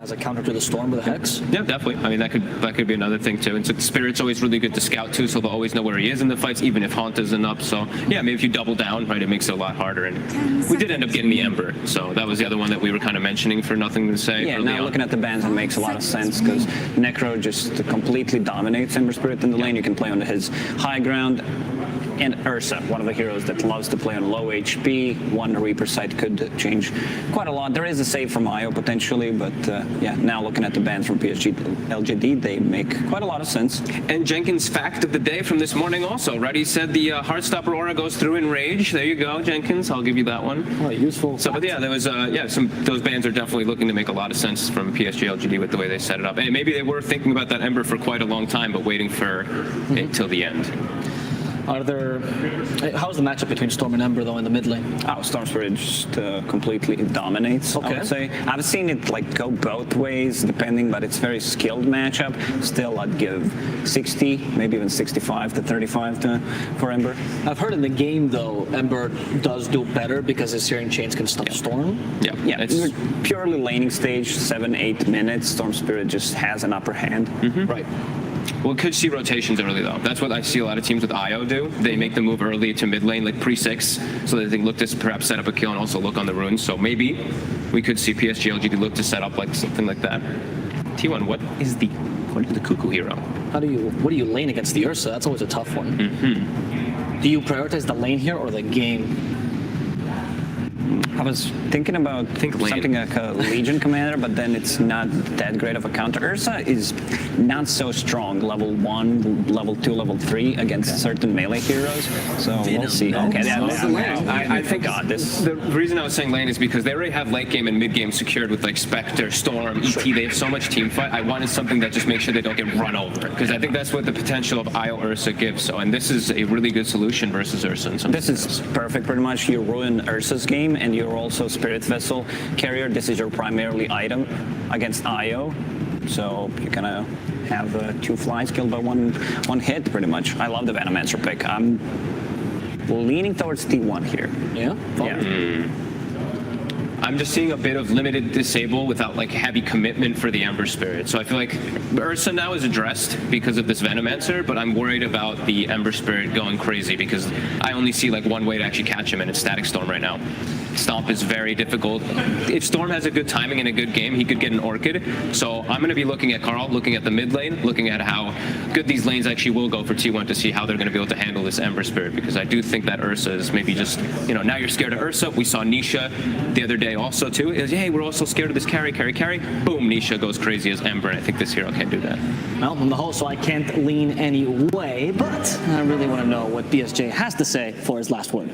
as a counter to the Storm with a Hex? Yeah, definitely. I mean, that could be another thing too. And so Spirit's always really good to scout too, so they'll always know where he is in the fights, even if Haunt isn't up. So yeah, maybe if you double down, right, it makes it a lot harder. And we did end up getting the Ember, so that was the other one that we were kind of mentioning for nothing to say. Yeah, now looking at the bans, it makes a lot of sense because Necro just completely dominates Ember Spirit in the lane. You can play on his high ground. And Ursa, one of the heroes that loves to play on low HP. One Reaper site could change quite a lot. There is a save from IO potentially, but yeah, now looking at the bans from PSG.LGD, they make quite a lot of sense. And Jenkins' fact of the day from this morning also, right? He said the Heartstopper aura goes through in Rage. There you go, Jenkins. I'll give you that one. Oh, useful. So, but yeah, there was those bans are definitely looking to make a lot of sense from PSG.LGD with the way they set it up. And maybe they were thinking about that Ember for quite a long time, but waiting for it till the end. How's the matchup between Storm and Ember though in the mid lane? Oh, Storm Spirit just completely dominates, I would say. I've seen it like go both ways depending, but it's very skilled matchup. Still, I'd give 60, maybe even 65 to 35 for Ember. I've heard in the game though, Ember does do better because his Searing Chains can stop Storm. Yeah, it's purely laning stage, 7-8 minutes. Storm Spirit just has an upper hand. Right. Well, could see rotations early though. That's what I see a lot of teams with IO do. They make the move early to mid lane, like pre-6, so that they look to perhaps set up a kill and also look on the runes. So maybe we could see PSG.LGD look to set up like something like that. T1, what is the Cuckoo hero? What do you lane against the Ursa? That's always a tough one. Do you prioritize the lane here or the game? I was thinking about something like a Legion Commander, but then it's not that great of a counter. Ursa is not so strong, level 1, level 2, level 3 against certain melee heroes, so we'll see. Okay, I think the reason I was saying lane is because they already have late game and mid game secured with like Spectre, Storm, ET. They have so much team fight. I wanted something that just makes sure they don't get run over, because I think that's what the potential of IO Ursa gives. So, and this is a really good solution versus Ursa. This is perfect, pretty much. You ruin Ursa's game, and you're also Spirit Vessel carrier. This is your primarily item against IO, so you're gonna have 2 flies killed by one hit, pretty much. I love the Venomancer pick. I'm leaning towards T1 here. Yeah? I'm just seeing a bit of limited disable without like heavy commitment for the Ember Spirit. So I feel like Ursa now is addressed because of this Venomancer, but I'm worried about the Ember Spirit going crazy because I only see like one way to actually catch him, and it's Static Storm right now. Stomp is very difficult. If Storm has a good timing and a good game, he could get an Orchid. So I'm going to be looking at Carl, looking at the mid lane, looking at how good these lanes actually will go for T1 to see how they're going to be able to handle this Ember Spirit, because I do think that Ursa is maybe just, now you're scared of Ursa. We saw Nisha the other day also too. Is, hey, we're also scared of this carry. Boom, Nisha goes crazy as Ember, and I think this hero can't do that. Well, on the whole, so I can't lean any way, but I really want to know what BSJ has to say for his last word.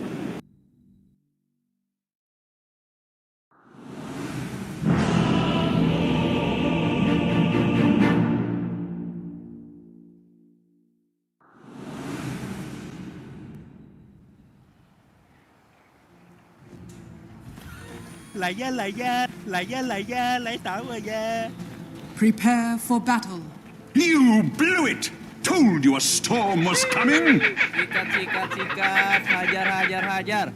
Prepare for battle. You blew it! Told you a storm was coming! Sikat, hajar.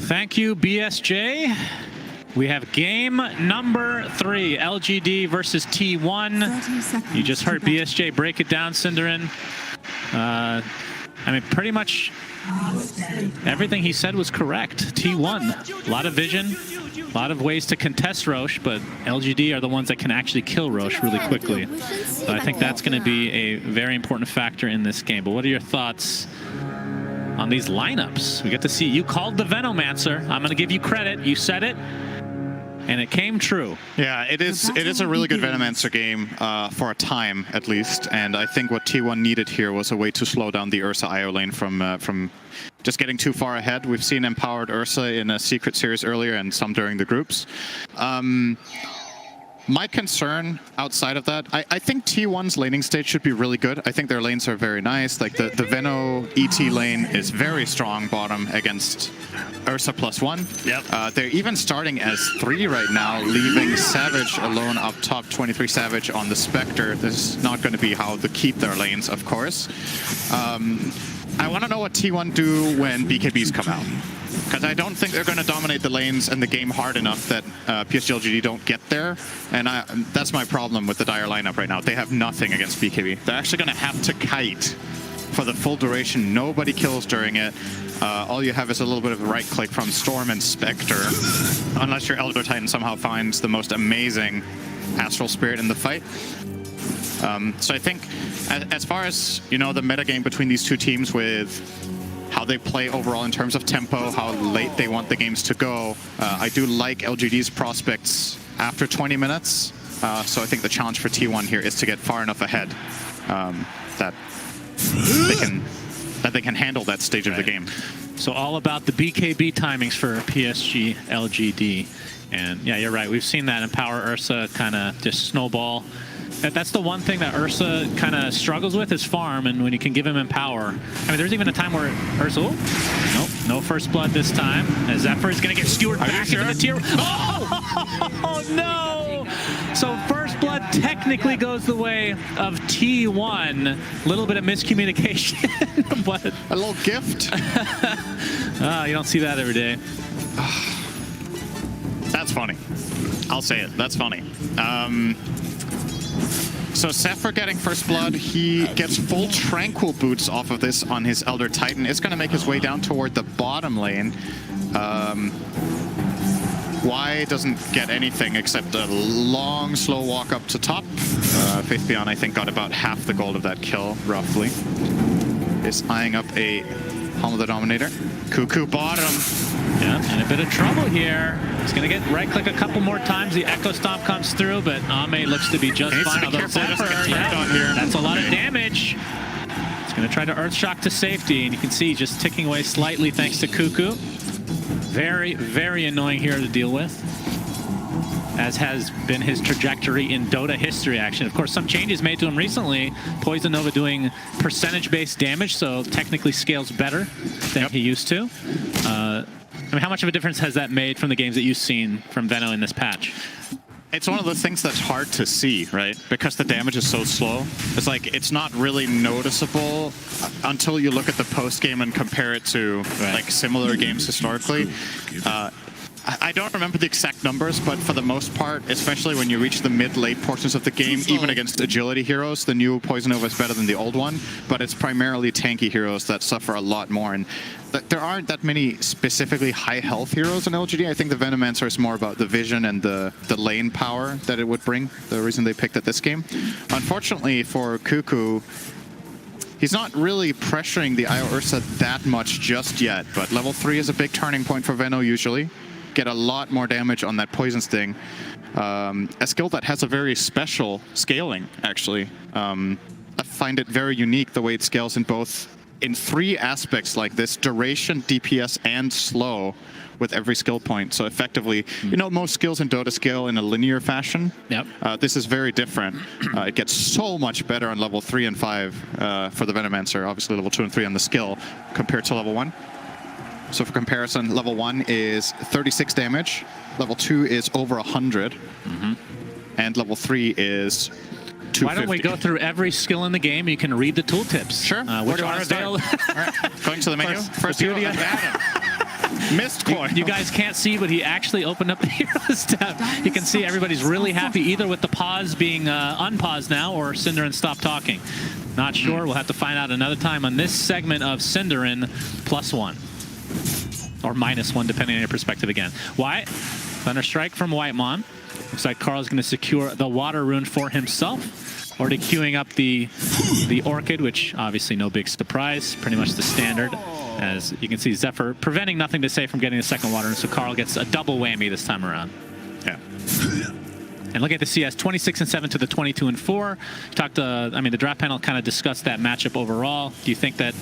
Thank you, BSJ. We have game number 3, LGD versus T1. You just heard BSJ break it down, Cinderin. I mean, pretty much everything he said was correct. T1, a lot of vision, a lot of ways to contest Roche, but LGD are the ones that can actually kill Roche really quickly. So I think that's going to be a very important factor in this game. But what are your thoughts on these lineups? We get to see, you called the Venomancer. I'm going to give you credit. You said it. and it came true. Yeah, it is a really good Venomancer game for a time, at least. And I think what T1 needed here was a way to slow down the Ursa IO lane from just getting too far ahead. We've seen empowered Ursa in a secret series earlier and some during the groups. My concern outside of that, I think T1's laning stage should be really good. I think their lanes are very nice. Like the Veno ET lane is very strong bottom against Ursa +1. Yep. They're even starting as 3 right now, leaving Savage alone up top, 23 Savage on the Spectre. This is not going to be how they keep their lanes, of course. I want to know what T1 do when BKBs come out. Because I don't think they're going to dominate the lanes and the game hard enough that PSG.LGD don't get there. And that's my problem with the Dire lineup right now. They have nothing against BKB. They're actually going to have to kite for the full duration. Nobody kills during it. All you have is a little bit of a right-click from Storm and Spectre. Unless your Elder Titan somehow finds the most amazing Astral Spirit in the fight. So I think as far as, you know, the metagame between these two teams with how they play overall in terms of tempo, how late they want the games to go, I do like LGD's prospects after 20 minutes. So I think the challenge for T1 here is to get far enough ahead that they can handle that stage of the game. So all about the BKB timings for PSG.LGD. And yeah, you're right. We've seen that Empower Ursa kind of just snowball. That's the one thing that Ursa kind of struggles with is farm, and when you can give him Empower. I mean, there's even a time where Ursa... Oh, nope, no first blood this time. As Zephyr is going to get skewered back into the tier... Oh, no! So first blood technically goes the way of T1. A little bit of miscommunication, but... A little gift? You don't see that every day. That's funny. I'll say it. That's funny. So Zephyr getting first blood, he gets full Tranquil boots off of this on his Elder Titan. Is going to make his way down toward the bottom lane. Y doesn't get anything except a long, slow walk up to top. Faith Beyond, I think, got about half the gold of that kill, roughly. Is eyeing up a Helm of the Dominator. Cuckoo bottom. Yeah, in a bit of trouble here. He's going to get right-click a couple more times. The Echo Stomp comes through, but Ame looks to be just fine. Although Zephyr, that's a lot of damage. He's going to try to Earth Shock to safety, and you can see just ticking away slightly thanks to Cuckoo. Very, very annoying hero to deal with, as has been his trajectory in Dota history, action. Of course, some changes made to him recently. Poison Nova doing percentage-based damage, so technically scales better than he used to. I mean, how much of a difference has that made from the games that you've seen from Veno in this patch? It's one of those things that's hard to see, right? Because the damage is so slow. It's like, it's not really noticeable until you look at the post game and compare it to like similar games historically. I don't remember the exact numbers, but for the most part, especially when you reach the mid-late portions of the game, even against agility heroes, the new Poison Nova is better than the old one, but it's primarily tanky heroes that suffer a lot more. And there aren't that many specifically high health heroes in LGD. I think the Venomancer is more about the vision and the lane power that it would bring, the reason they picked at this game. Unfortunately for Cuckoo, he's not really pressuring the IO Ursa that much just yet, but level 3 is a big turning point for Veno usually. Get a lot more damage on that Poison Sting. A skill that has a very special scaling, actually. I find it very unique the way it scales in 3 aspects like this: duration, DPS, and slow with every skill point. So effectively, you know, most skills in Dota scale in a linear fashion. Yep. This is very different. It gets so much better on level 3 and 5 for the Venomancer. Obviously level 2 and 3 on the skill compared to level 1. So for comparison, level 1 is 36 damage, level 2 is over 100, and level 3 is 250. Why don't we go through every skill in the game? You can read the tooltips. Sure. Which are available. Going to the menu. First hero, Mist Coin. You guys can't see, but he actually opened up the Heroes tab. You can see everybody's really happy, either with the pause being unpaused now or Cinderin stop talking. Not sure. We'll have to find out another time on this segment of Cinderin +1. Or -1, depending on your perspective again. Why? Thunderstrike from Whitemon. Looks like Carl's going to secure the Water Rune for himself. Already queuing up the Orchid, which obviously no big surprise. Pretty much the standard. As you can see, Zephyr preventing Nothing to Say from getting a second Water Rune, so Carl gets a double whammy this time around. Yeah. And look at the CS, 26-7 to the 22-4. Talked. I mean, the draft panel kind of discussed that matchup overall. Do you think that?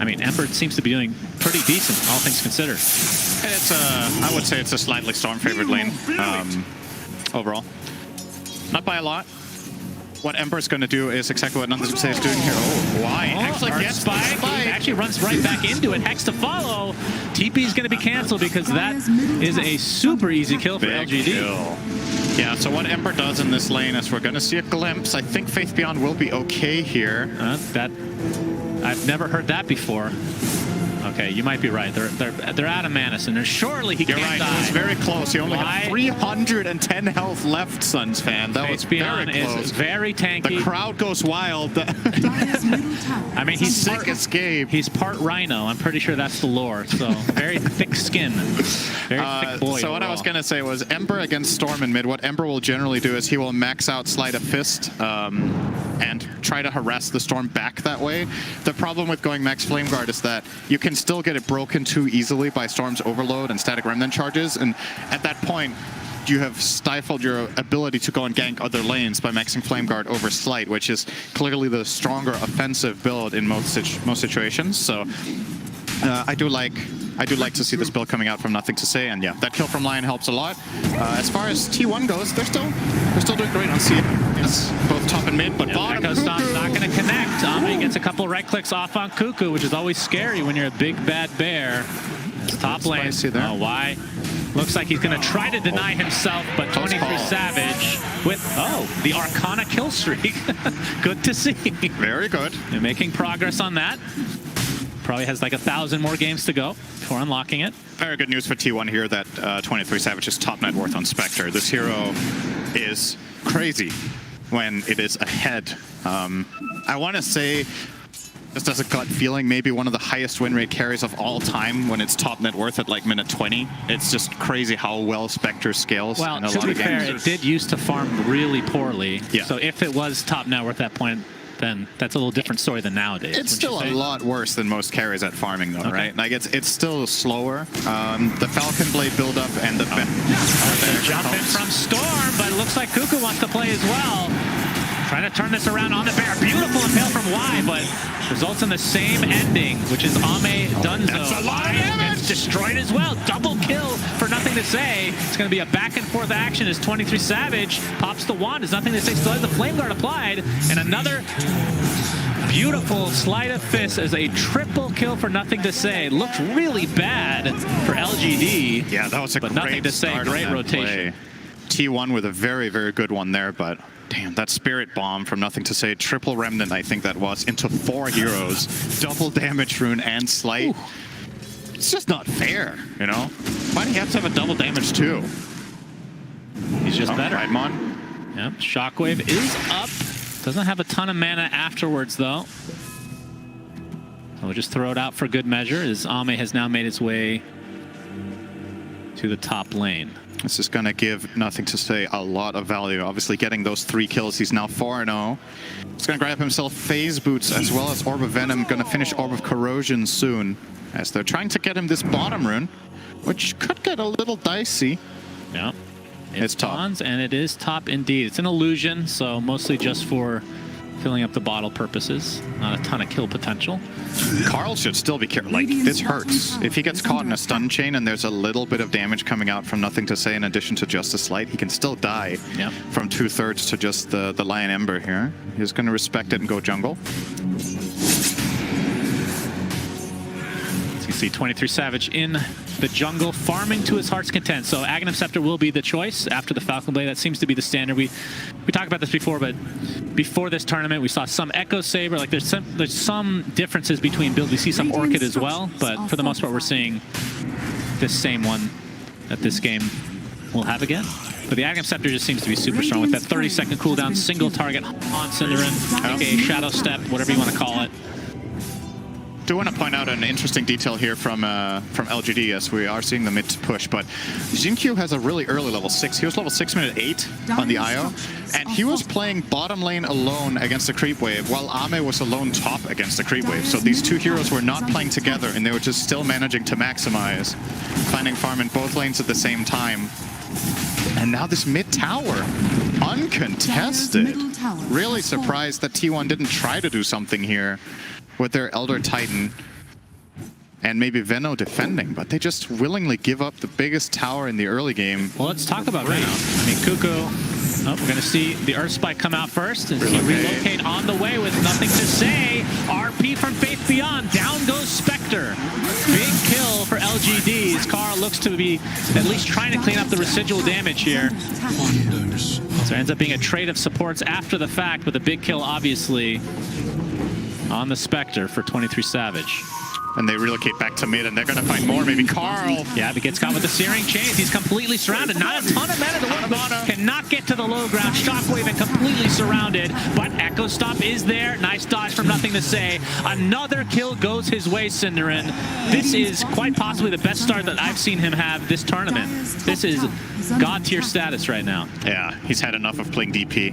I mean, Ember seems to be doing pretty decent, all things considered. It's I would say it's a slightly Storm-favored lane overall. Not by a lot. What Ember's going to do is exactly what Nothing to Say is doing here. Oh, why? Actually gets spike. He actually runs right back into it. Hex to follow. TP is going to be canceled because that is a super easy kill for Big LGD. kill. Yeah, so what Ember does in this lane is we're going to see a glimpse. I think Faith Beyond will be okay here. I've never heard that before. Okay, you might be right. They're out of mana, and surely he You're can't right. die. It was very close. He only had 310 health left, Suns fan. That was very close. Is very tanky. The crowd goes wild. I mean, he's sick escape. He's part rhino. I'm pretty sure that's the lore. So very thick skin. Very thick boy. So what I was going to say was Ember against Storm in mid. What Ember will generally do is he will max out Sleight of Fist and try to harass the Storm back that way. The problem with going max Flame Guard is that you can still get it broken too easily by Storm's Overload and Static Remnant charges, and at that point you have stifled your ability to go and gank other lanes by maxing Flame Guard over Sleight, which is clearly the stronger offensive build in most situations. So I do like to see this build coming out from Nothing to Say, and yeah, that kill from Lion helps a lot. As far as T1 goes, they're still doing great on CS, both top and mid, but bottom. Echo Stomp's not going to connect. He gets a couple right clicks off on Cuckoo, which is always scary when you're a big bad bear. Top lane. Oh, why? Looks like he's going to try to deny himself, but 23 Savage with, the Arcana kill streak. Good to see. Very good. They're making progress on that. Probably has like 1,000 more games to go before unlocking it. Very good news for T1 here that 23 Savage is top net worth on Spectre. This hero is crazy when it is ahead. I want to say, just as a gut feeling, maybe one of the highest win rate carries of all time when it's top net worth at like minute 20. It's just crazy how well Spectre scales in a lot of games. Well, to be fair, it did used to farm really poorly. Yeah. So if it was top net worth at that point, then that's a little different story than nowadays. It's still a lot worse than most carries at farming, though, right? Like it's still slower. The Falcon Blade build-up and the jump in from Storm, but it looks like Cuckoo wants to play as well. Trying to turn this around on the bear. Beautiful impale from Y, but results in the same ending, which is Ame Dunzo. That's a lot of damage! Gets destroyed as well. Double kill for Nothing to Say. It's going to be a back and forth action as 23 Savage pops the wand. As Nothing to Say still has the Flame Guard applied. And another beautiful Sleight of Fist as a triple kill for Nothing to Say. Looked really bad for LGD. Yeah, that was a great Nothing to Say, great rotation. T1 with a very, very good one there, but damn, that Spirit Bomb from Nothing to Say, triple Remnant, I think that was, into 4 heroes, double damage rune and Sleight. Ooh. It's just not fair, you know? Why do you have to have a double damage too? He's just better. Right, Mon? Yep, Shockwave is up. Doesn't have a ton of mana afterwards, though. So we'll just throw it out for good measure, as Ame has now made its way to the top lane. This is going to give Nothing to Say a lot of value. Obviously, getting those 3 kills, he's now 4-0. He's going to grab himself Phase Boots as well as Orb of Venom. Going to finish Orb of Corrosion soon, as they're trying to get him this bottom rune, which could get a little dicey. Yeah, it's top. And it is top indeed. It's an illusion, so mostly just for filling up the bottle purposes. Not a ton of kill potential. Carl should still be careful. Like, this hurts. If he gets caught in a stun chain and there's a little bit of damage coming out from Nothing to Say in addition to just a Sleight, he can still die from 2/3 to just the Lion Ember here. He's going to respect it and go jungle. As you see, 23 Savage in the jungle, farming to his heart's content. So Aghanim Scepter will be the choice after the Falcon Blade. That seems to be the standard. We talked about this before, but before this tournament, we saw some Echo Saber. Like there's some differences between builds. We see some Orchid as well, but for the most part, we're seeing this same one that this game will have again. But the Aghanim Scepter just seems to be super strong with that 30-second cooldown, single target on Cinderin, aka Shadow Step, whatever you want to call it. I do want to point out an interesting detail here from LGD. Yes, we are seeing the mid push, but Jinkyu has a really early level 6. He was level 6 minute 8 on the IO, and he was playing bottom lane alone against the creep wave, while Ame was alone top against the creep wave. So these two heroes were not playing together, and they were just still managing to maximize, finding farm in both lanes at the same time. And now this mid tower, uncontested. Middle tower Really has fallen. surprised that T1 didn't try to do something here with their Elder Titan. And maybe Veno defending, but they just willingly give up the biggest tower in the early game. Well, let's talk about Veno. I mean, Cuckoo. Oh, we're going to see the Earth Spike come out first. And he relocate on the way with nothing to say. RP from Faith Beyond. Down goes Spectre. Big kill for LGD. Scar looks to be at least trying to clean up the residual damage here. So it ends up being a trade of supports after the fact, with a big kill, obviously, on the Spectre for 23 Savage. And they relocate back to mid, and they're going to find more. Maybe Carl. Yeah, but gets caught with the Searing Chains. He's completely surrounded. Not a ton of mana to work with. Cannot get to the low ground. Shockwave and completely surrounded. But Echo Stomp is there. Nice dodge from nothing to say. Another kill goes his way, Cinderin. This is quite possibly the best start that I've seen him have this tournament. This is God tier status right now. Yeah, he's had enough of playing DP.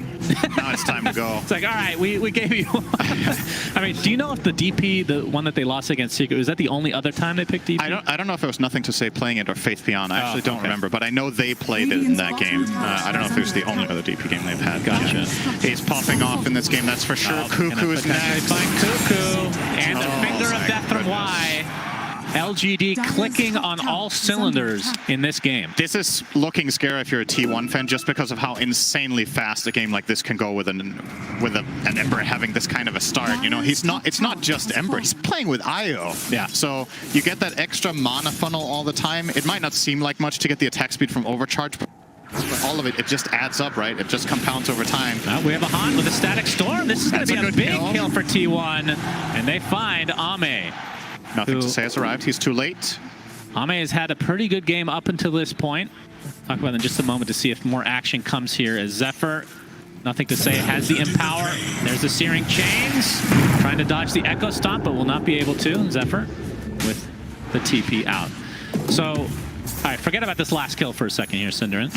Now it's time to go. It's like, all right, we gave you. I mean, do you know if the DP, the one that they lost against Secret, was that the only other time they picked DP? I don't know if it was nothing to say playing it or Faith Beyond. I actually don't remember, but I know they played it in that game. I don't know if it was the only other DP game they've had. Gotcha. Yeah. He's popping off in this game, that's for sure. Cuckoo is next. Find Cuckoo and the finger of death from Y. LGD clicking on all cylinders in this game. This is looking scary if you're a T1 fan, just because of how insanely fast a game like this can go with an Ember having this kind of a start. You know, it's not just Ember, he's playing with IO. Yeah. So you get that extra mana funnel all the time. It might not seem like much to get the attack speed from Overcharge, but all of it just adds up, right? It just compounds over time. We have a Han with a Static Storm. This is going to be a big kill for T1, and they find Ame. Nothing to say has arrived. He's too late. Ame has had a pretty good game up until this point. Talk about it in just a moment to see if more action comes here as Zephyr, nothing to say, has the Empower. There's the Searing Chains. Trying to dodge the Echo Stomp, but will not be able to. Zephyr with the TP out. So, all right, forget about this last kill for a second here, Cinderin.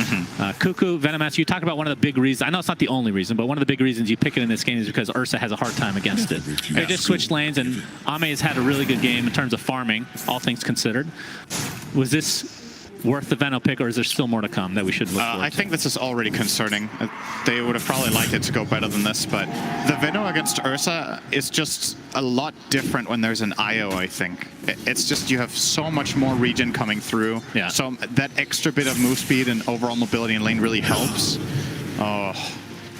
Cuckoo, Venomaster, you talked about one of the big reasons. I know it's not the only reason, but one of the big reasons you pick it in this game is because Ursa has a hard time against it. They just switched lanes, and Ame has had a really good game in terms of farming, all things considered. Was this worth the Veno pick, or is there still more to come that we should look forward to? I think this is already concerning. They would have probably liked it to go better than this, but the Veno against Ursa is just a lot different when there's an IO, I think. It's just you have so much more regen coming through. Yeah. So that extra bit of move speed and overall mobility in lane really helps. Oh,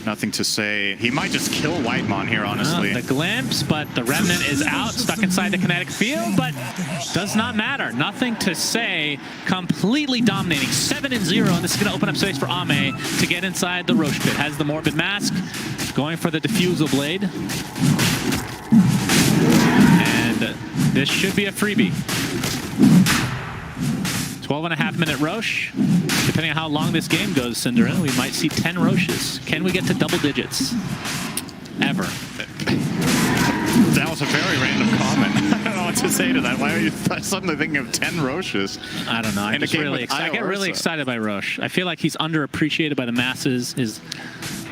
nothing to say. He might just kill Whitemon here, honestly. The glimpse, but the Remnant is out, stuck inside the kinetic field, but does not matter. Nothing to say. Completely dominating. 7-0, and this is going to open up space for Ame to get inside the Roche pit. Has the Morbid Mask, going for the Diffusal Blade. And this should be a freebie. 12.5-minute Roche. Depending on how long this game goes, Cinderella, we might see 10 Roches. Can we get to double digits? Ever. That was a very random comment. I don't know what to say to that. Why are you suddenly thinking of 10 Roches? I don't know. I get really excited by Roche. I feel like he's underappreciated by the masses.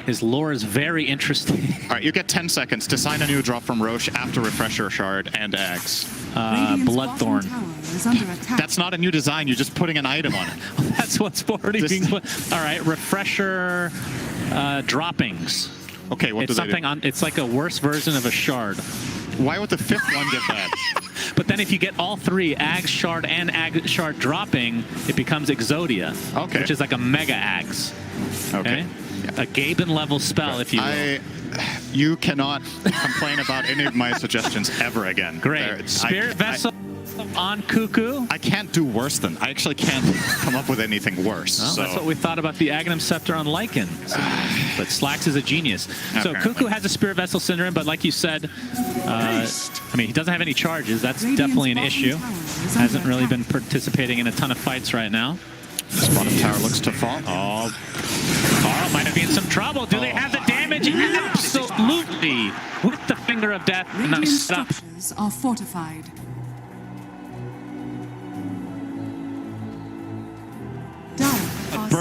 His lore is very interesting. All right, you get 10 seconds to sign a new drop from Roche after Refresher Shard and Axe. Bloodthorn. That's not a new design. You're just putting an item on it. That's what's already being put. All right, Refresher droppings. Okay, what it's do they something do? It's like a worse version of a shard. Why would the fifth one get that? But then if you get all three, Ags, Shard, and Ag Shard dropping, it becomes Exodia. Okay. Which is like a Mega Ags. Okay. A Gaben level spell, if you will. You cannot complain about any of my suggestions ever again. Great. Spirit Vessel on Cuckoo. I can't do worse than. I actually can't come up with anything worse. Well, so. That's what we thought about the Aghanim Scepter on Lycan. But Slacks is a genius. So Cuckoo has a Spirit Vessel Syndrome, but like you said, I mean, he doesn't have any charges. That's definitely an issue. Hasn't really been participating in a ton of fights right now. This bottom tower looks to fall. Oh, Carl might have been in some trouble. Do they have the damage? Absolutely. With the Finger of Death. Radiant structures are fortified.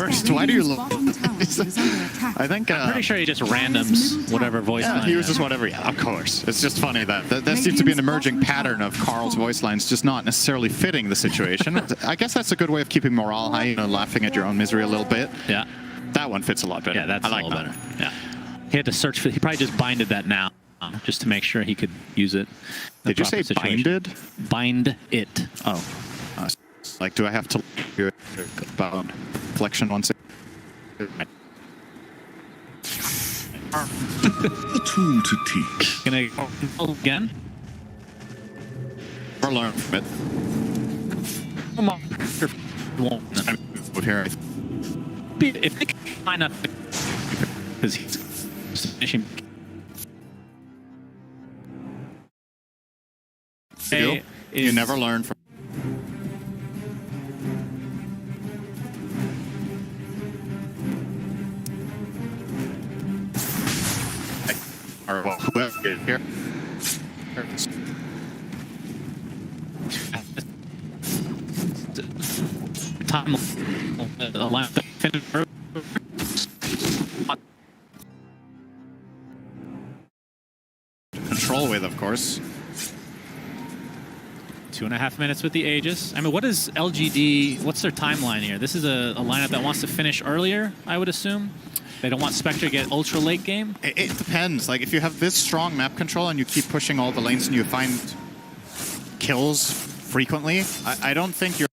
worst. Why do you look? I think. I'm pretty sure he just randoms whatever voice line. He uses whatever. Yeah, of course. It's just funny that there seems to be an emerging pattern of Carl's voice lines just not necessarily fitting the situation. I guess that's a good way of keeping morale high, you know, laughing at your own misery a little bit. Yeah. That one fits a lot better. Yeah, that's I like a little that. better. Yeah. He had to search for. He probably just binded that now, just to make sure he could use it. Did you say binded? Bind it. Oh. Like, do I have to do about flexion once? A tool to teach. Gonna go again? Or learn from it. Come on. Here. If they can line up, because he's finishing. You never learn from. Or well, whoever is here. Time Control with, of course. 2.5 minutes with the Aegis. I mean, what is LGD? What's their timeline here? This is a lineup that wants to finish earlier, I would assume. They don't want Spectre to get ultra late game. It depends. Like, if you have this strong map control and you keep pushing all the lanes and you find kills frequently, I don't think you're.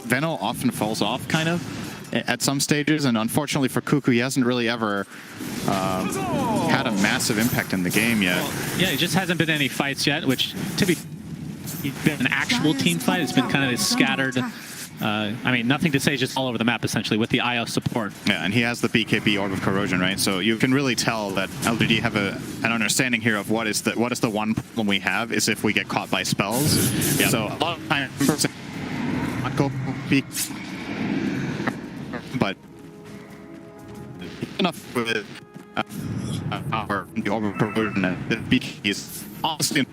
Veno often falls off, kind of, at some stages, and unfortunately for Cuckoo, he hasn't really ever had a massive impact in the game yet. Well, yeah, it just hasn't been any fights yet, which, to be been an actual team fight, it's been kind of scattered. I mean, nothing to say, just all over the map, essentially, with the IO support. Yeah, and he has the BKB Orb of Corrosion, right? So you can really tell that LGD have an understanding here of what is the one problem we have is if we get caught by spells. Yep. So a lot of times, not go peak, but enough with our the Orb of Corrosion and the BKB is honestly.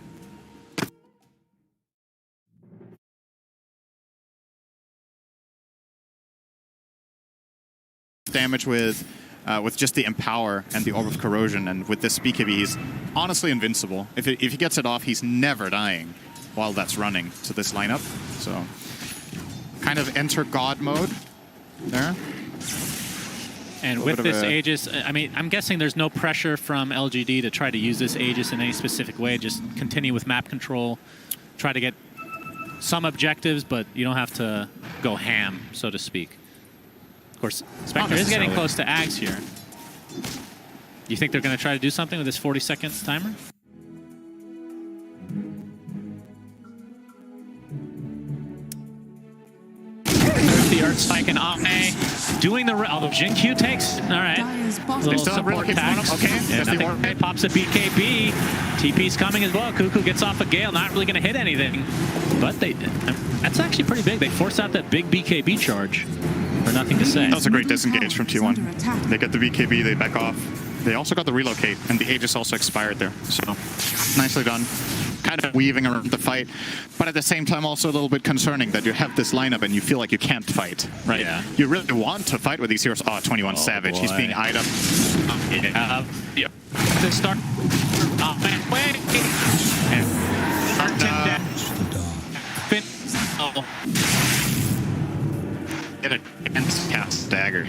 Damage with just the Empower and the Orb of Corrosion, and with this BKB, he's honestly invincible. If he gets it off, he's never dying while that's running to this lineup. So, kind of enter God mode there. And with this Aegis, I mean, I'm guessing there's no pressure from LGD to try to use this Aegis in any specific way. Just continue with map control, try to get some objectives, but you don't have to go ham, so to speak. Of course, Spectre is getting close to Ags here. Do you think they're going to try to do something with this 40-second timer? There's the Earth Spike and Omne doing the... Although Jin Q takes... All right. Little support tax. Okay. Yeah, nothing. Pops a BKB. TP's coming as well. Cuckoo gets off a Gale. Not really going to hit anything. But they... That's actually pretty big. They force out that big BKB charge. For nothing to say. That was a great disengage from T1. They get the BKB, they back off. They also got the relocate, and the Aegis also expired there. So, nicely done. Kind of weaving around the fight, but at the same time also a little bit concerning that you have this lineup and you feel like you can't fight, right? Yeah. You really want to fight with these heroes. Oh, 21 Savage. Boy. He's being eyed up. Yep. They start... wait. And start down. Oh. Get a chance to cast dagger.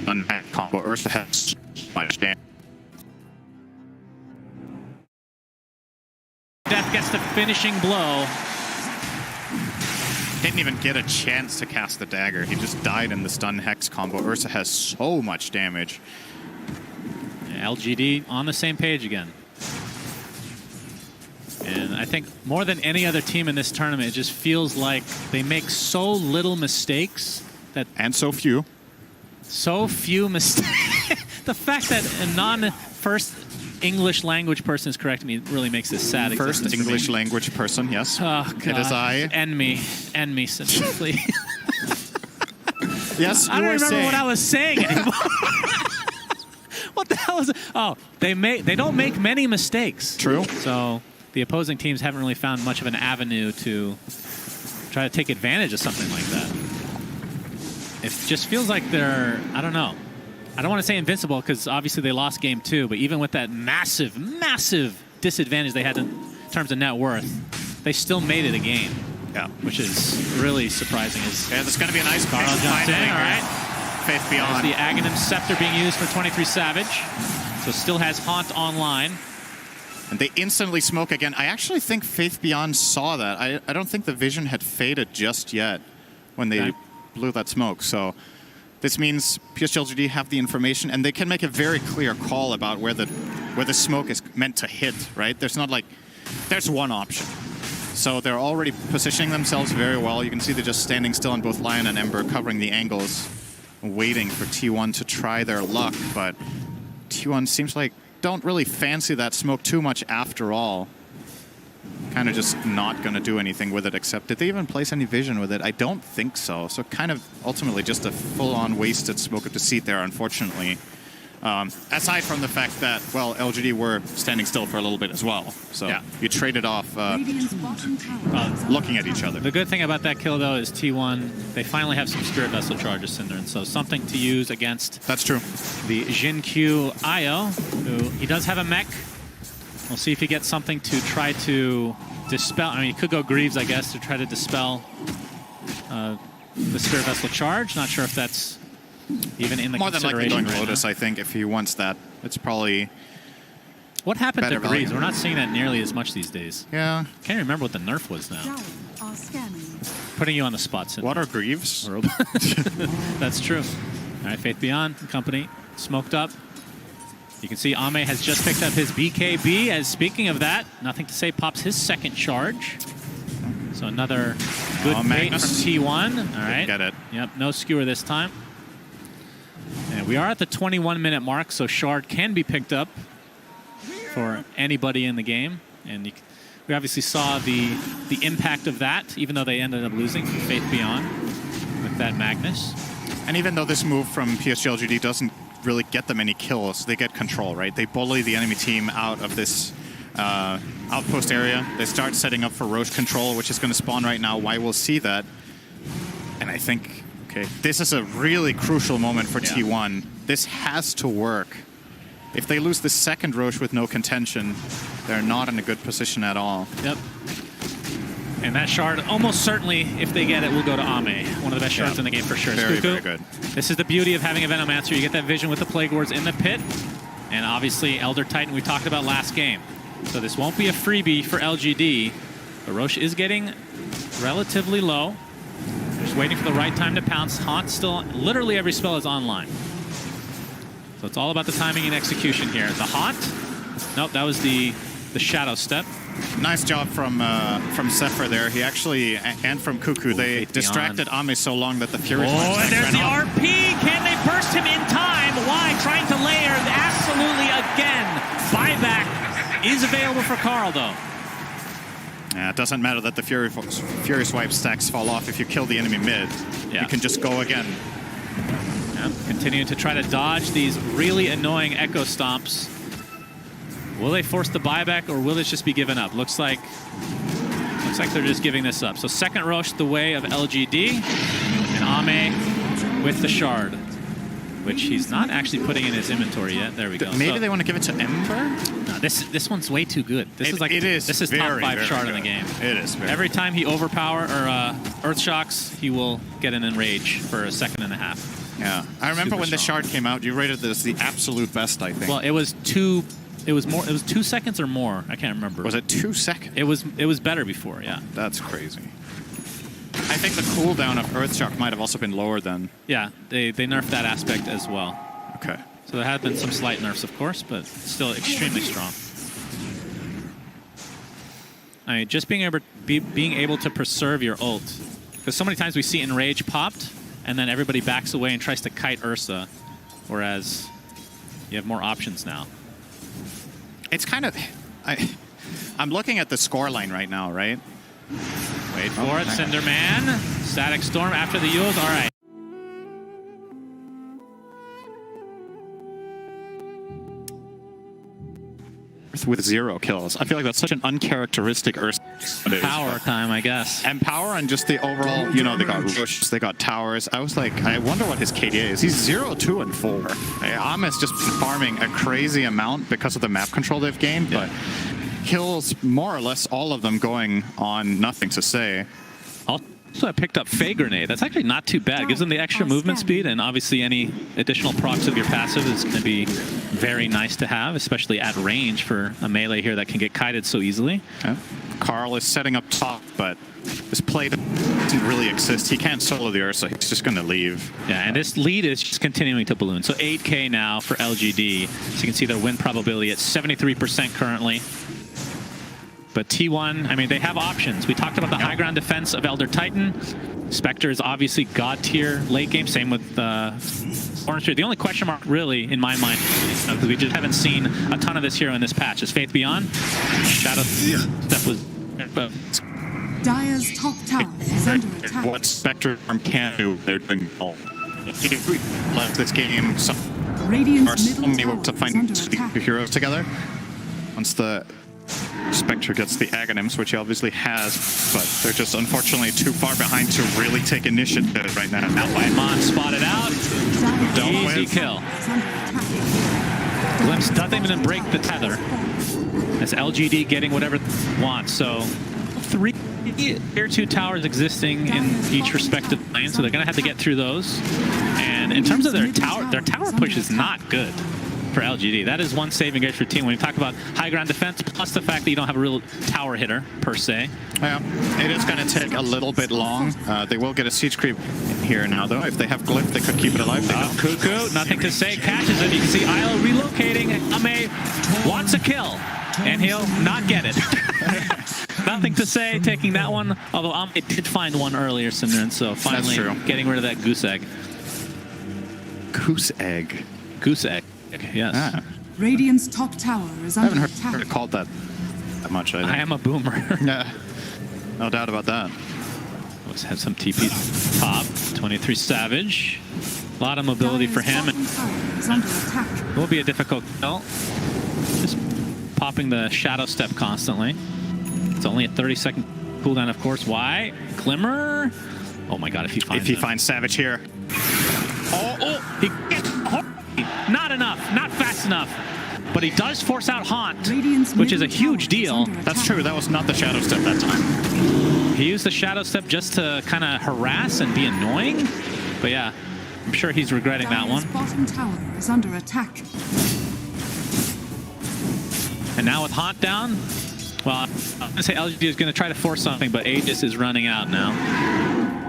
Unpack combo. Ursa has so much damage. Death gets the finishing blow. Didn't even get a chance to cast the dagger. He just died in the stun hex combo. Ursa has so much damage. Yeah, LGD on the same page again. And I think more than any other team in this tournament, it just feels like they make so little mistakes that... And so few. So few mistakes. The fact that a non-first English language person is correcting me really makes this sad. First English language person, yes. Oh, God. It is I. End me, simply. Yes, I don't remember what I was saying anymore. What the hell is it? Oh, they don't make many mistakes. True. So the opposing teams haven't really found much of an avenue to try to take advantage of something like that. It just feels like they're, I don't know. I don't want to say invincible because obviously they lost game 2, but even with that massive, massive disadvantage they had in terms of net worth, they still made it a game. Yeah. Which is really surprising. Yeah, there's going to be a nice Carl jumps in, all right. Faith Beyond. There's the Aghanim Scepter being used for 23 Savage. So still has Haunt online. And they instantly smoke again. I actually think Faith Beyond saw that. I don't think the vision had faded just yet when they blew that smoke. So this means PSG.LGD have the information, and they can make a very clear call about where the smoke is meant to hit, right? There's not like, there's one option. So they're already positioning themselves very well. You can see they're just standing still on both Lion and Ember, covering the angles, waiting for T1 to try their luck. But T1 seems like don't really fancy that smoke too much after all. Kind of just not going to do anything with it, except did they even place any vision with it? I don't think so. So kind of ultimately just a full-on wasted smoke of deceit there, unfortunately. Aside from the fact that, well, LGD were standing still for a little bit as well. So yeah, you traded off looking at each other. The good thing about that kill, though, is T1, they finally have some Spirit Vessel charges, Cinder, and so something to use against That's true. The Jin-Q Io, who he does have a mech. We'll see if he gets something to try to dispel. I mean, he could go Greaves, I guess, to try to dispel the Spirit Vessel charge. Not sure if that's even in the more than likely consideration going right Lotus, now. I think, if he wants that. It's probably What happened to better value. Greaves? We're not seeing that nearly as much these days. Yeah. Can't remember what the nerf was now. Putting you on the spot, Cinder. What are Greaves? That's true. All right, Faith Beyond Company smoked up. You can see Ame has just picked up his BKB. As speaking of that, Nothing to Say pops his second charge. So another good bait from T1. All right. Get it. Yep, no skewer this time. And we are at the 21-minute mark, so Shard can be picked up for anybody in the game. And we obviously saw the impact of that, even though they ended up losing from Faith Beyond with that Magnus. And even though this move from PSG.LGD doesn't really get them any kills, they get control, right? They bully the enemy team out of this outpost area. They start setting up for Roche control, which is going to spawn right now. Why we'll see that. And I think, okay, this is a really crucial moment for T1. This has to work. If they lose the second Roche with no contention, they're not in a good position at all. Yep. And that shard, almost certainly, if they get it, will go to Ame. One of the best shards in the game for sure. Very, very good. This is the beauty of having a Venomancer. You get that vision with the Plague Wards in the pit. And obviously, Elder Titan we talked about last game. So this won't be a freebie for LGD. But Roche is getting relatively low. Just waiting for the right time to pounce. Haunt still, literally every spell is online. So it's all about the timing and execution here. The Haunt. Nope, that was the Shadow Step. Nice job from Zephyr there. He actually, and from Cuckoo, they distracted Ame so long that the Fury... Oh, and there's the RP! Can they burst him in time? Why? Trying to layer absolutely again. Buyback is available for Carl, though. Yeah, it doesn't matter that the Fury Swipe stacks fall off if you kill the enemy mid. Yeah. You can just go again. Yep. Continuing to try to dodge these really annoying Echo Stomps. Will they force the buyback, or will this just be given up? Looks like they're just giving this up. So second Roche the way of LGD, and Ame with the shard, which he's not actually putting in his inventory yet. There we go. Maybe they want to give it to Ember? No, this one's way too good. This is very, top 5 very shard good. in the game. It is. Every time he overpower or Earth Shocks, he will get an enrage for a second and a half. Yeah, I remember when the shard came out, you rated this the absolute best, I think. Well, it was 2. It was more. It was 2 seconds or more. I can't remember. Was it 2 seconds? It was better before. Yeah. That's crazy. I think the cooldown of Earthshock might have also been lower then. Yeah, they nerfed that aspect as well. Okay. So there have been some slight nerfs, of course, but still extremely strong. I mean, just being able to preserve your ult, because so many times we see Enrage popped, and then everybody backs away and tries to kite Ursa, whereas you have more options now. It's kind of... I'm looking at the scoreline right now, right? Wait for it, Cinderman. Static Storm after the Yules. All right. with 0 kills. I feel like that's such an uncharacteristic Ursa. Power time, I guess. And power and just the overall, you know, they got rushes, they got towers. I was like, I wonder what his KDA is. He's 0, 2, and 4. Ami's just been farming a crazy amount because of the map control they've gained, but kills more or less all of them going on nothing to say. Also, I picked up Fey Grenade. That's actually not too bad. Gives them the extra movement speed, and obviously any additional procs of your passive is going to be very nice to have, especially at range for a melee here that can get kited so easily. Yeah. Carl is setting up top, but this play doesn't really exist. He can't solo the Ursa. He's just going to leave. Yeah, and this lead is just continuing to balloon. So 8K now for LGD. So you can see their win probability at 73% currently. But T1, I mean, they have options. We talked about the high ground defense of Elder Titan. Spectre is obviously god tier late game. Same with Orange Tree. The only question mark, really, in my mind, because we just haven't seen a ton of this hero in this patch, is Faith Beyond. Shadow Step was... Dire's top tower is under attack. What Spectre can't do, they're doing all. If we left this game, some Radiant's middle able tower to is find under the attack. heroes together. Once the Spectre gets the Aghanims, which he obviously has, but they're just unfortunately too far behind to really take initiative right now. Mon spotted out. Easy kill. Glimpse doesn't even break the tether. As LGD getting whatever they want. So 3 tier 2 towers existing in each respective lane, so they're going to have to get through those. And in terms of their tower push is not good for LGD. That is one saving grace for team when you talk about high ground defense, plus the fact that you don't have a real tower hitter per se. Yeah, it is going to take a little bit long. They will get a siege creep here now, though. If they have Glyph, they could keep it alive. They don't. Cuckoo, nothing to say, catches it. You can see Isle relocating. Ame wants a kill, and he'll not get it. Nothing to say, taking that one. Although Ame did find one earlier, Simran, so finally getting rid of that goose egg. Goose egg? Goose egg. Yes. Ah. Radiant's top tower is I under haven't attack. heard it called that much. I am a boomer. Yeah, no doubt about that. Let's have some TP top. 23 Savage. A lot of mobility for him. Dire's bottom tower is under attack. It will be a difficult kill. Just popping the Shadow Step constantly. It's only a 30-second cooldown, of course. Why? Glimmer. Oh my God! If he finds Savage here. He gets not enough, not fast enough. But he does force out Haunt, which is a huge deal. That's true. That was not the Shadow Step that time. He used the Shadow Step just to kind of harass and be annoying. But yeah, I'm sure he's regretting that one. Dire's bottom tower is under attack. And now with Haunt down, well, I'm going to say LGD is going to try to force something, but Aegis is running out now.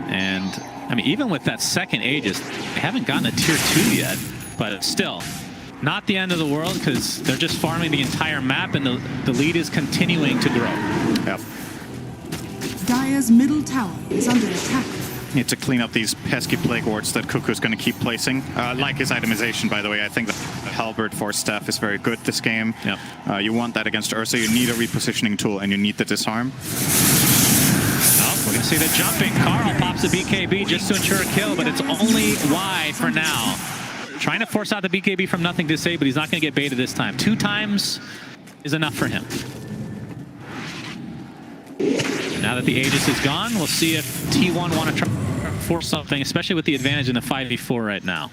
And, I mean, even with that second Aegis, they haven't gotten a tier 2 yet. But still, not the end of the world, because they're just farming the entire map, and the lead is continuing to grow. Yep. Dire's middle tower is under attack. Need to clean up these pesky plague wards that Cuckoo's going to keep placing. Like his itemization, by the way. I think the Halberd Force Staff is very good this game. Yep. You want that against Ursa. You need a repositioning tool, and you need the disarm. Oh, we're going to see the jumping. Carl pops the BKB just to ensure a kill, but it's only wide for now. Trying to force out the BKB from nothing to say, but he's not going to get baited this time. 2 times is enough for him. Now that the Aegis is gone, we'll see if T1 want to try to force something, especially with the advantage in the 5v4 right now.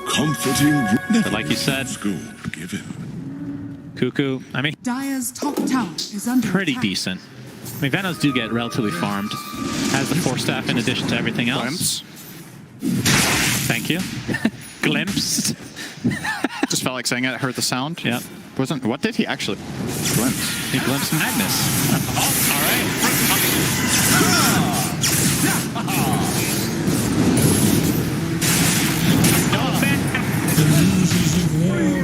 Comforting. But like you said, Cuckoo, I mean, Dire's top tower is under pretty attack. decent. I mean, Venos do get relatively farmed. Has the Force Staff in addition to everything else. Glimpse. Thank you. Glimpse. Just felt like saying it. I heard the sound. Yep. What did he actually glimpse? He glimpsed Magnus. Oh, all right. No offense.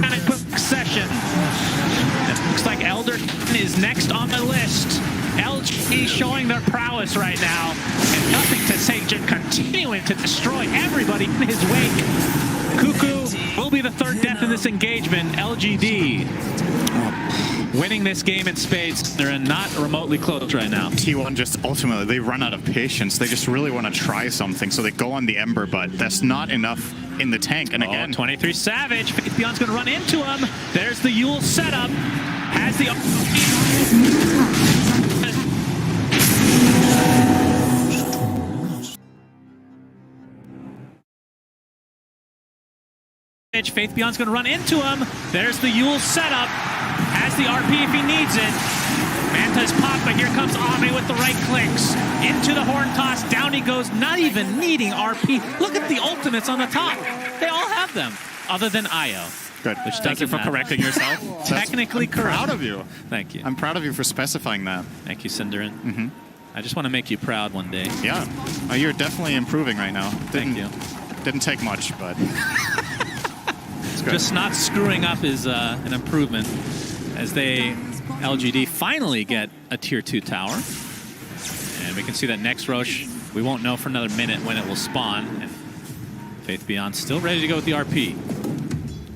And a quick session. It looks like Elder is next on the list. LGD showing their prowess right now, and nothing to say, just continuing to destroy everybody in his wake. Cuckoo will be the 3rd death in this engagement. LGD winning this game in spades. They're not remotely close right now. T1 just ultimately, they run out of patience. They just really want to try something, so they go on the Ember, but that's not enough in the tank. And again, 23 Savage. Faith Beyond's going to run into him. There's the Yule setup. Has the... Faith Beyond's going to run into him. There's the Yule setup. Has the RP if he needs it. Manta's popped, but here comes Ame with the right clicks. Into the horn toss. Down he goes, not even needing RP. Look at the ultimates on the top. They all have them, other than Io. Good. Which Thank you for correcting yourself. Technically correct. I'm proud of you. Thank you. I'm proud of you for specifying that. Thank you, Cinderin. I just want to make you proud one day. Yeah. You're definitely improving right now. Thank you. Didn't take much, but... it's good. Just not screwing up is an improvement as they, LGD, finally get a Tier 2 tower. And we can see that next Roche, we won't know for another minute when it will spawn. And Faith Beyond still ready to go with the RP.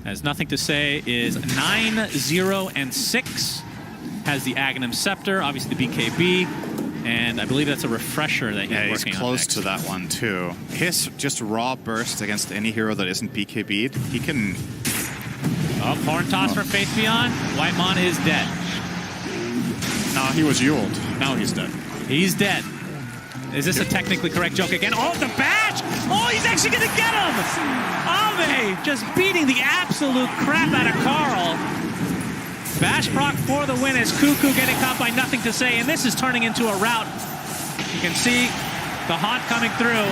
Has Nothing to Say is 9-0-6. Has the Aghanim Scepter, obviously the BKB. And I believe that's a refresher that he's working on. Yeah, he's close next. to that one, too. His just raw burst against any hero that isn't BKB'd, he can... Oh, horn toss for Faith Beyond. Whitemon is dead. No, he was Yuled. Now he's dead. He's dead. Is this a technically correct joke again? Oh, the bash! Oh, he's actually going to get him! Ame just beating the absolute crap out of Carl. Bash proc for the win as Cuckoo getting caught by Nothing to Say, and this is turning into a rout. You can see the haunt coming through,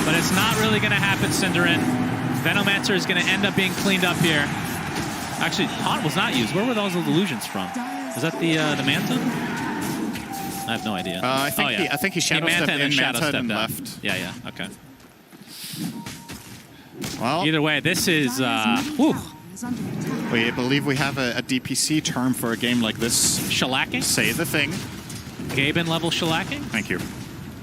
but it's not really going to happen, Cinderin. Venomancer is going to end up being cleaned up here. Actually, haunt was not used. Where were those illusions from? Was that the Manta? I have no idea. I think he shadow stepped in Manta and out. left. Yeah, okay. Well, Either way, this is... whew. we believe we have a DPC term for a game like this. Shellacking? Say the thing. Gaben level shellacking? Thank you.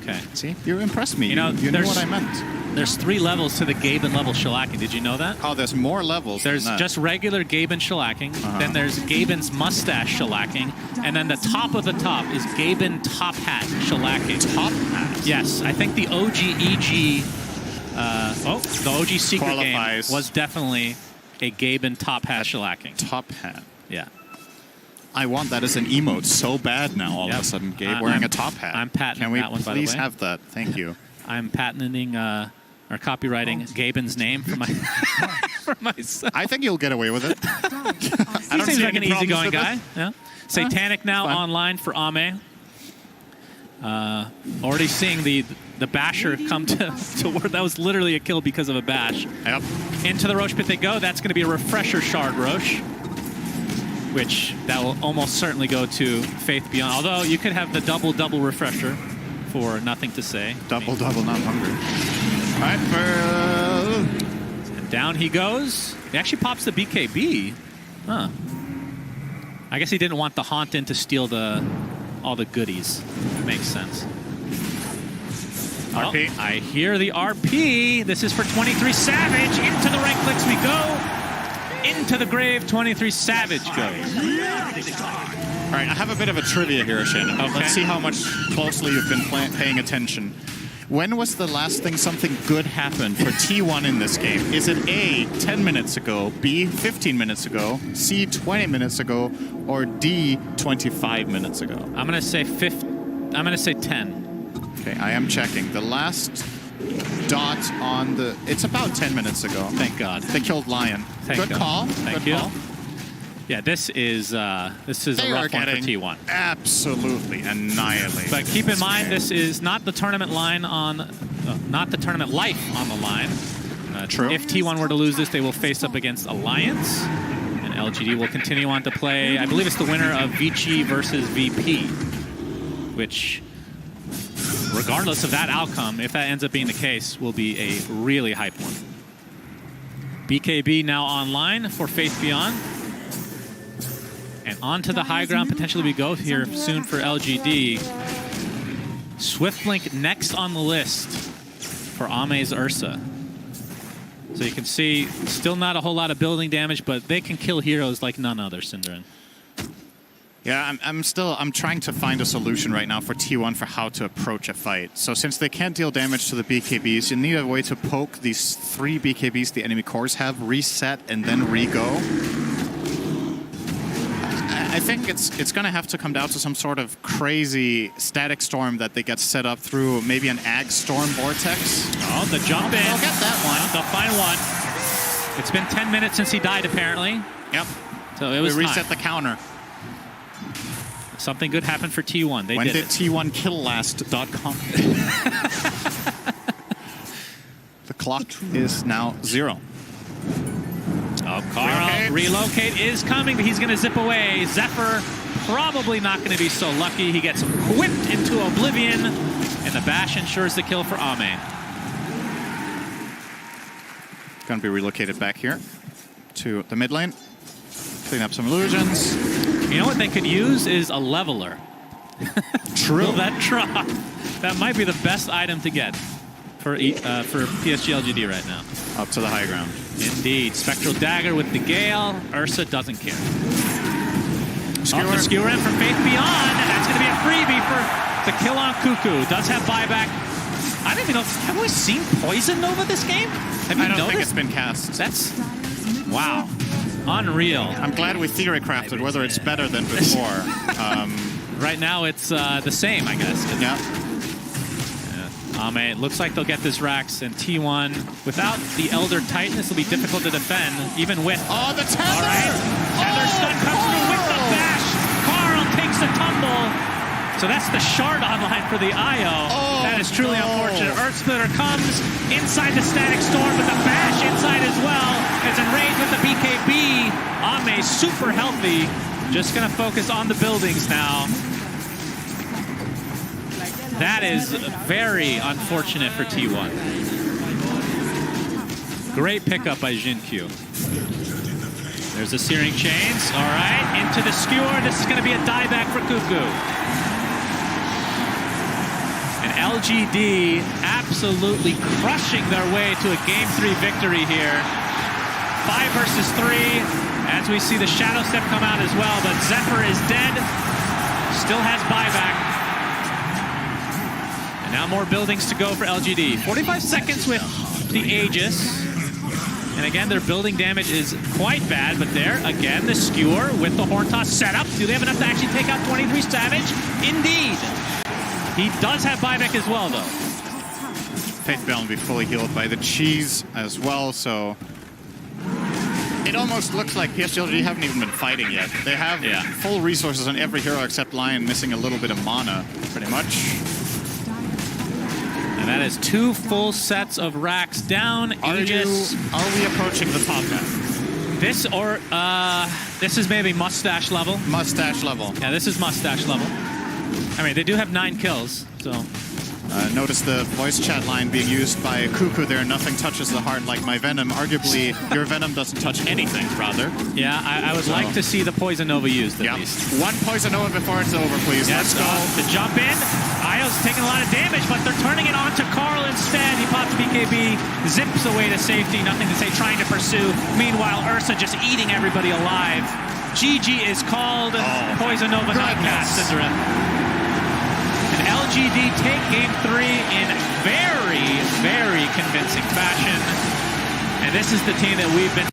Okay. See, you impressed me. You know, you knew what I meant. There's 3 levels to the Gaben level shellacking. Did you know that? Oh, there's more levels. There's than that. just regular Gaben shellacking. Then there's Gaben's mustache shellacking. And then the top of the top is Gaben top hat shellacking. Top hat? Yes. I think the OG EG... the OG secret Qualifies. game was definitely a Gaben top hat shellacking. Top hat. Yeah. I want that as an emote so bad now all of a sudden, Gabe, wearing a top hat. I'm patenting Can we that one, by the please way? have that? Thank you. I'm patenting or copywriting Gaben's name for my for myself. I think you'll get away with it. He seems like an easygoing guy. Yeah. Satanic now fun. online for Ame. Already seeing the basher come to where that was literally a kill because of a bash. Yep. Into the Roche pit they go. That's going to be a refresher shard Roche, which that will almost certainly go to Faith Beyond. Although you could have the double refresher for Nothing to Say. Double, not hungry. All right, And down he goes. He actually pops the BKB. Huh. I guess he didn't want the haunt in to steal all the goodies. Makes sense. RP. Oh, I hear the RP. This is for 23 Savage. Into the right clicks we go. Into the grave, 23 Savage goes. All right, I have a bit of a trivia here, Shannon. Okay. Let's see how much closely you've been paying attention. When was the last thing something good happened for T1 in this game? Is it A, 10 minutes ago, B, 15 minutes ago, C, 20 minutes ago, or D, 25 minutes ago? I'm going to say 10. Okay, I am checking. The last dot on the... It's about 10 minutes ago. Thank God. They killed Lion. Thank Good God. call. Thank Good you. call. Yeah, this is a rough one for T1. Absolutely annihilated. But keep in mind, game. this is not the tournament line not the tournament life on the line. True. If T1 were to lose this, they will face up against Alliance, and LGD will continue on to play. I believe it's the winner of Vici versus VP, which, regardless of that outcome, if that ends up being the case, will be a really hype one. BKB now online for Faith Beyond. And onto the high ground, potentially we go here soon for LGD. Swiftblink next on the list for Ame's Ursa. So you can see, still not a whole lot of building damage, but they can kill heroes like none other, Cinderin. Yeah, I'm trying to find a solution right now for T1 for how to approach a fight. So since they can't deal damage to the BKBs, you need a way to poke these 3 BKBs the enemy cores have, reset, and then re-go. I think it's going to have to come down to some sort of crazy static storm that they get set up through maybe an Ag Storm Vortex. Oh, the jump in. They'll get that one. They'll find one. It's been 10 minutes since he died, apparently. Yep. So it was we reset time. the counter. Something good happened for T1. When did T1 kill last.com? The clock is now 0. Oh, Carl, relocate is coming, but he's going to zip away. Zephyr probably not going to be so lucky. He gets whipped into oblivion, and the bash ensures the kill for Ame. Going to be relocated back here to the mid lane. Clean up some illusions. You know what they could use is a leveler. True. That drop. That might be the best item to get for PSG.LGD right now. Up to the high ground. Indeed. Spectral Dagger with the Gale. Ursa doesn't care. Skewer. The skewer in from Faith Beyond, and that's going to be a freebie for the kill on Cuckoo. Does have buyback. I don't even know. Have we seen Poison Nova this game? Have you I don't noticed? think it's been cast. That's... Wow. Unreal. I'm glad we theory crafted whether it's better than before. Right now it's the same, I guess. Yeah. Ame, it looks like they'll get this Rax, and T1, without the Elder Titan, this will be difficult to defend, even with... Oh, the tether! All right. Tether stun comes through with the bash. Carl takes the tumble. So that's the shard online for the IO. Oh, that is truly unfortunate. Earth Splitter comes inside the Static Storm, but the bash inside as well. It's enraged with the BKB. Ame super healthy. Just going to focus on the buildings now. That is very unfortunate for T1. Great pickup by Jin-Q. There's the Searing Chains. All right, into the Skewer. This is going to be a dieback for Cuckoo. And LGD absolutely crushing their way to a Game 3 victory here. 5 versus 3. As we see the Shadow Step come out as well, but Zephyr is dead. Still has buyback. And now more buildings to go for LGD. 45 seconds with the Aegis. And again, their building damage is quite bad, but there, again, the Skewer with the Horn Toss setup. Do they have enough to actually take out 23 damage? Indeed. He does have buyback as well, though. Faith Bell will be fully healed by the cheese as well, so... It almost looks like PSG.LGD haven't even been fighting yet. They have full resources on every hero except Lion, missing a little bit of mana, pretty much. And that is 2 full sets of racks down. Aegis. Are we approaching the top half? This is maybe mustache level. Mustache level. Yeah, this is mustache level. I mean, they do have 9 kills, so... Notice the voice chat line being used by Cuckoo there. Nothing touches the heart like my Venom. Arguably, your Venom doesn't touch anything, rather. Yeah, I would like to see the Poison Nova used, at least. 1 Poison Nova before it's over, please. Let's go. To jump in. Io's taking a lot of damage, but they're turning it on to Carl instead. He pops BKB, zips away to safety. Nothing to say, trying to pursue. Meanwhile, Ursa just eating everybody alive. GG is called. Poison Nova not cast, Cinderella. LGD take Game 3 in very, very convincing fashion. And this is the team that we've been